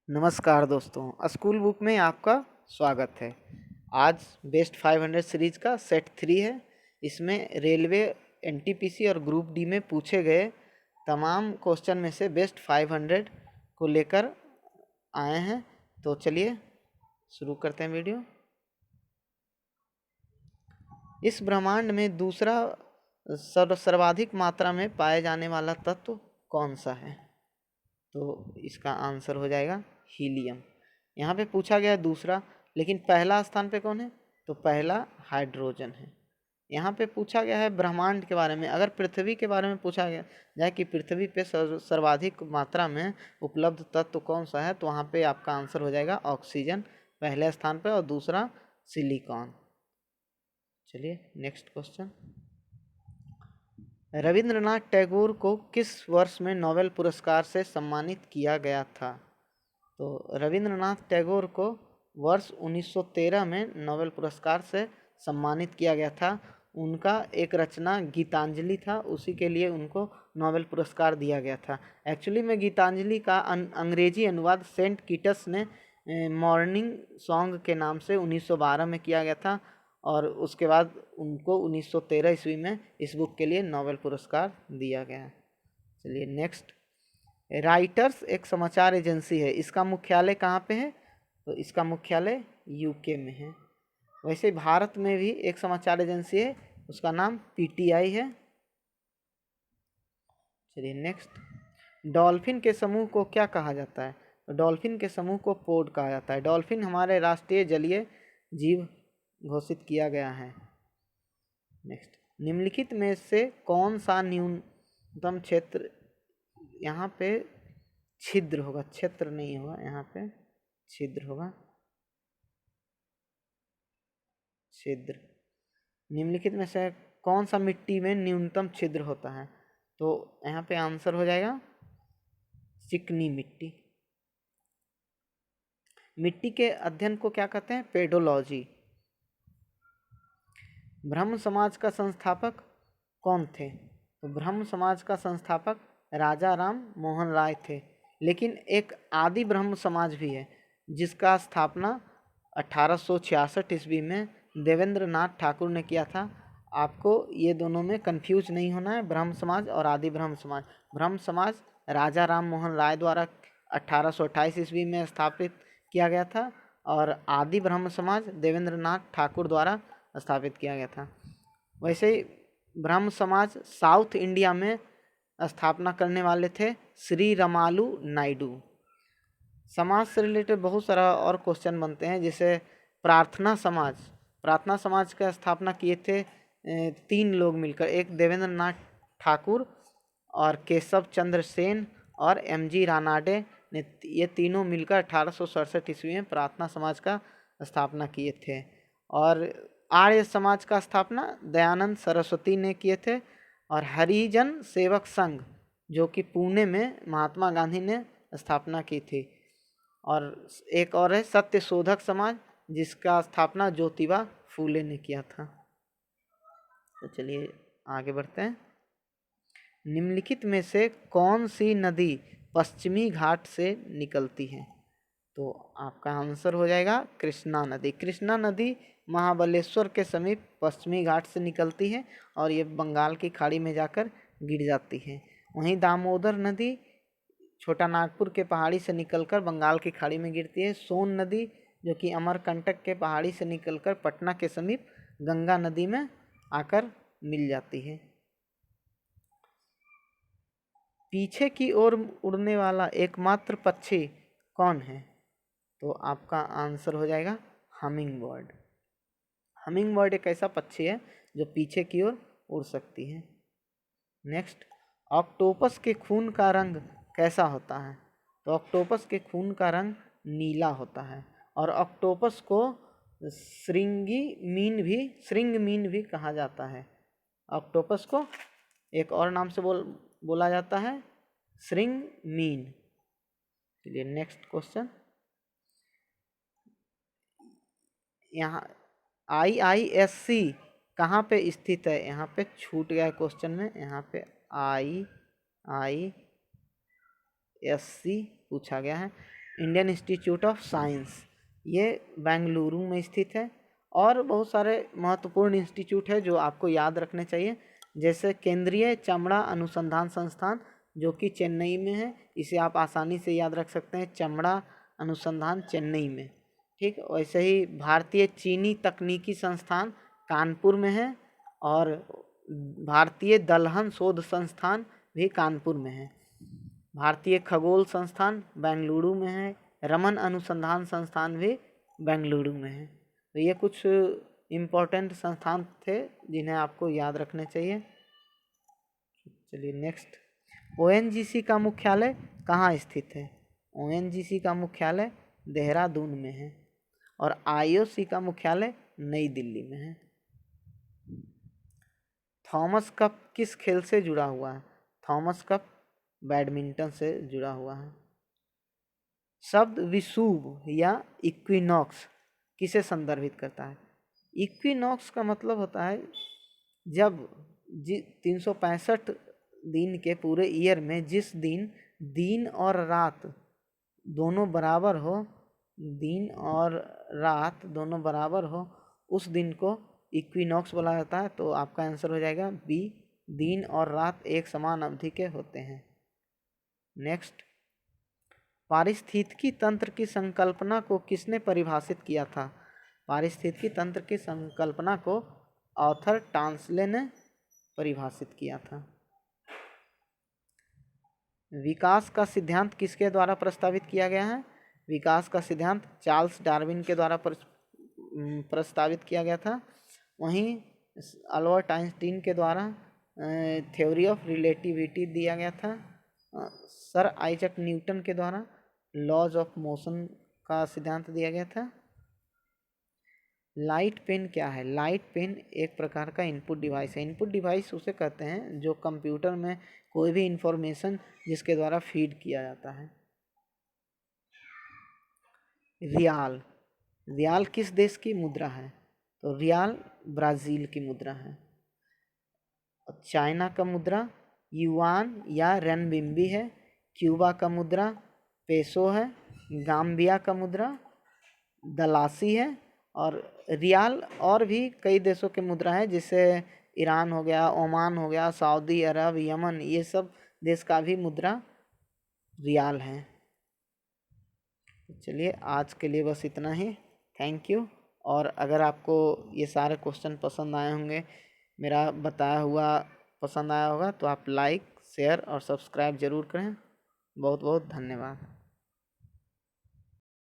नमस्कार दोस्तों, school book में आपका स्वागत है। आज बेस्ट 500 सीरीज का सेट 3 है। इसमें रेलवे, एनटीपीसी और ग्रुप डी में पूछे गए तमाम क्वेश्चन में से बेस्ट 500 को लेकर आए हैं। तो चलिए शुरू करते हैं वीडियो। इस ब्रह्मांड में दूसरा सर्वाधिक मात्रा में पाए जाने वाला तत्व कौन सा है? तो इसका आंसर हो जाएगा हीलियम। यहाँ पे पूछा गया दूसरा, लेकिन पहला स्थान पे कौन है? तो पहला हाइड्रोजन है। यहाँ पे पूछा गया है ब्रह्मांड के बारे में। अगर पृथ्वी के बारे में पूछा गया जाए कि पृथ्वी पे सर्वाधिक मात्रा में उपलब्ध तत्व कौन सा है, तो वहाँ पे आपका आंसर हो जाएगा ऑक्सीजन पहले स्थान पे और दूसरा सिलिकॉन। चलिए नेक्स्ट क्वेश्चन। रविंद्रनाथ टैगोर को किस वर्ष में नोबेल पुरस्कार से सम्मानित किया गया था? तो रविंद्रनाथ टैगोर को वर्ष 1913 में नोबेल पुरस्कार से सम्मानित किया गया था। उनका एक रचना गीतांजलि था, उसी के लिए उनको नोबेल पुरस्कार दिया गया था। एक्चुअली में गीतांजलि का अंग्रेजी अनुवाद सेंट किटस ने मॉर्निंग सॉन्ग के नाम से 1912 में किया गया था, और उसके बाद उनको 1913 ईस्वी में इस बुक के लिए नोबेल पुरस्कार दिया गया। चलिए नेक्स्ट। राइटर्स एक समाचार एजेंसी है, इसका मुख्यालय कहाँ पे है? तो इसका मुख्यालय यूके में है। वैसे भारत में भी एक समाचार एजेंसी है, उसका नाम पीटीआई है। चलिए नेक्स्ट। डॉल्फिन के समूह को क्या कहा जाता है? तो डॉल्फिन के समूह को पोड कहा जाता है। डॉल्फिन हमारे राष्ट्रीय जलीय जीव घोषित किया गया है। नेक्स्ट। निम्नलिखित में से कौन सा न्यूनतम क्षेत्र, यहाँ पे छिद्र होगा, क्षेत्र नहीं होगा, यहाँ पे छिद्र होगा, छिद्र। निम्नलिखित में से कौन सा मिट्टी में न्यूनतम छिद्र होता है? तो यहाँ पे आंसर हो जाएगा चिकनी मिट्टी। मिट्टी के अध्ययन को क्या कहते हैं? पेडोलॉजी। ब्रह्म समाज का संस्थापक कौन थे? तो ब्रह्म समाज का संस्थापक राजा राम मोहन राय थे। लेकिन एक आदि ब्रह्म समाज भी है, जिसका स्थापना 1866 ईस्वी में देवेंद्र नाथ ठाकुर ने किया था। आपको ये दोनों में कंफ्यूज नहीं होना है, ब्रह्म समाज और आदि ब्रह्म समाज। ब्रह्म समाज राजा राम मोहन राय द्वारा 1828 ईस्वी में स्थापित किया गया था, और आदि ब्रह्म समाज देवेंद्र नाथ ठाकुर द्वारा स्थापित किया गया था। वैसे ही ब्रह्म समाज साउथ इंडिया में स्थापना करने वाले थे श्री रमालू नायडू। समाज से रिलेटेड बहुत सारा और क्वेश्चन बनते हैं, जैसे प्रार्थना समाज। प्रार्थना समाज का स्थापना किए थे 3 लोग मिलकर, एक देवेंद्र नाथ ठाकुर और केशव चंद्र सेन और एमजी रानाडे ने, ये तीनों मिलकर 1867 ईस्वी में प्रार्थना समाज का स्थापना किए थे। और आर्य समाज का स्थापना दयानंद सरस्वती ने किए थे, और हरिजन सेवक संघ जो कि पुणे में महात्मा गांधी ने स्थापना की थी। और एक और है सत्य शोधक समाज, जिसका स्थापना ज्योतिबा फूले ने किया था। तो चलिए आगे बढ़ते हैं। निम्नलिखित में से कौन सी नदी पश्चिमी घाट से निकलती है? तो आपका आंसर हो जाएगा कृष्णा नदी। कृष्णा नदी महाबलेश्वर के समीप पश्चिमी घाट से निकलती है, और ये बंगाल की खाड़ी में जाकर गिर जाती है। वहीं दामोदर नदी छोटा नागपुर के पहाड़ी से निकलकर बंगाल की खाड़ी में गिरती है। सोन नदी जो कि अमरकंटक के पहाड़ी से निकलकर पटना के समीप गंगा नदी में आकर मिल जाती है। पीछे की ओर उड़ने वाला एकमात्र पक्षी कौन है? तो आपका आंसर हो जाएगा हमिंग बर्ड। हमिंग बर्ड एक ऐसा पक्षी है जो पीछे की ओर उड़ सकती है। नेक्स्ट। ऑक्टोपस के खून का रंग कैसा होता है? तो ऑक्टोपस के खून का रंग नीला होता है, और ऑक्टोपस को श्रिंग मीन भी कहा जाता है। ऑक्टोपस को एक और नाम से बोला जाता है श्रिंग मीन। चलिए नेक्स्ट क्वेश्चन। यहाँ IISc कहाँ पे स्थित है? यहाँ पे छूट गया क्वेश्चन में, यहाँ पे IISc पूछा गया है। इंडियन इंस्टीट्यूट ऑफ साइंस, ये बेंगलुरु में स्थित है। और बहुत सारे महत्वपूर्ण इंस्टीट्यूट है जो आपको याद रखने चाहिए, जैसे केंद्रीय चमड़ा अनुसंधान संस्थान जो कि चेन्नई में है, इसे आप आसानी से याद रख सकते हैं, चमड़ा अनुसंधान चेन्नई में। ठीक, वैसे ही भारतीय चीनी तकनीकी संस्थान कानपुर में है, और भारतीय दलहन शोध संस्थान भी कानपुर में है। भारतीय खगोल संस्थान बेंगलुरु में है। रमन अनुसंधान संस्थान भी बेंगलुरु में है। तो ये कुछ इम्पोर्टेंट संस्थान थे जिन्हें आपको याद रखने चाहिए। चलिए नेक्स्ट, ओएनजीसी का मुख्यालय कहाँ स्थित है? ओएनजीसी का मुख्यालय देहरादून में है, और आईओसी का मुख्यालय नई दिल्ली में है। थॉमस कप किस खेल से जुड़ा हुआ है? थॉमस कप बैडमिंटन से जुड़ा हुआ है। शब्द विषुव या इक्विनॉक्स किसे संदर्भित करता है? इक्विनॉक्स का मतलब होता है जब 365 दिन के पूरे ईयर में जिस दिन दिन और रात दोनों बराबर हो, दिन और रात दोनों बराबर हो, उस दिन को इक्विनॉक्स बोला जाता है। तो आपका आंसर हो जाएगा बी, दिन और रात एक समान अवधि के होते हैं। नेक्स्ट, पारिस्थितिकी तंत्र की संकल्पना को किसने परिभाषित किया था? पारिस्थितिकी तंत्र की संकल्पना को आर्थर टांसले ने परिभाषित किया था। विकास का सिद्धांत किसके द्वारा प्रस्तावित किया गया है? विकास का सिद्धांत चार्ल्स डार्विन के द्वारा प्रस्तावित किया गया था। वहीं अल्बर्ट आइंस्टीन के द्वारा थ्योरी ऑफ रिलेटिविटी दिया गया था। सर आइजैक न्यूटन के द्वारा लॉज ऑफ मोशन का सिद्धांत दिया गया था। लाइट पेन क्या है? लाइट पेन एक प्रकार का इनपुट डिवाइस है। इनपुट डिवाइस उसे कहते हैं जो कंप्यूटर में कोई भी इंफॉर्मेशन जिसके द्वारा फीड किया जाता है। रियाल, रियाल किस देश की मुद्रा है? तो रियाल ब्राज़ील की मुद्रा है। चाइना का मुद्रा युआन या रेनबिम्बी है। क्यूबा का मुद्रा पेसो है। गाम्बिया का मुद्रा दलासी है। और रियाल और भी कई देशों के मुद्रा है, जैसे ईरान हो गया, ओमान हो गया, सऊदी अरब, यमन, ये सब देश का भी मुद्रा रियाल है। चलिए आज के लिए बस इतना ही। Thank you. और अगर आपको ये सारे क्वेश्चन पसंद आए होंगे, मेरा बताया हुआ पसंद आया होगा, तो आप लाइक, शेयर और सब्सक्राइब ज़रूर करें। बहुत बहुत धन्यवाद।